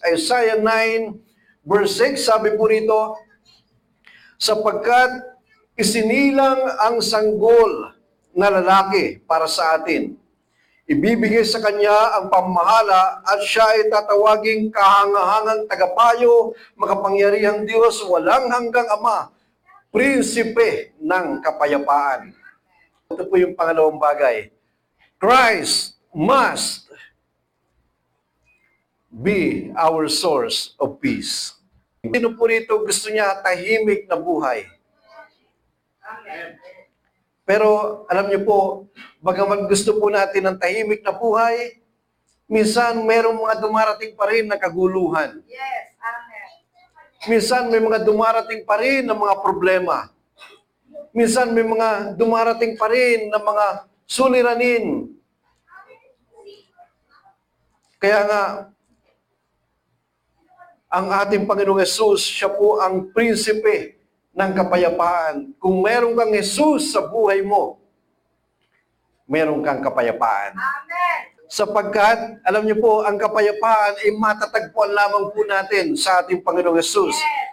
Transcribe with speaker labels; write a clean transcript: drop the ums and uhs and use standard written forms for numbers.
Speaker 1: Isaiah 9, verse 6, sabi po rito, sapagkat isinilang ang sanggol na lalaki para sa atin. Ibibigay sa kanya ang pamahala at siya ay tatawaging kahangahangang tagapayo, makapangyarihang Diyos, walang hanggang Ama, prinsipe ng kapayapaan. Ito po yung pangalawang bagay. Christ must be our source of peace. Sino po rito gusto niya tahimik na buhay? Pero alam niyo po, bagaman gusto po natin ng tahimik na buhay, minsan merong mga dumarating pa rin na kaguluhan.
Speaker 2: Yes, amen.
Speaker 1: Minsan may mga dumarating pa rin na mga problema. Minsan may mga dumarating pa rin na mga suliranin. Kaya nga, ang ating Panginoong Hesus, siya po ang prinsipe ng kapayapaan. Kung meron kang Hesus sa buhay mo, meron kang kapayapaan.
Speaker 2: Amen.
Speaker 1: Sapagkat, alam niyo po, ang kapayapaan ay matatagpuan lamang po natin sa ating Panginoong Hesus.
Speaker 2: Yes.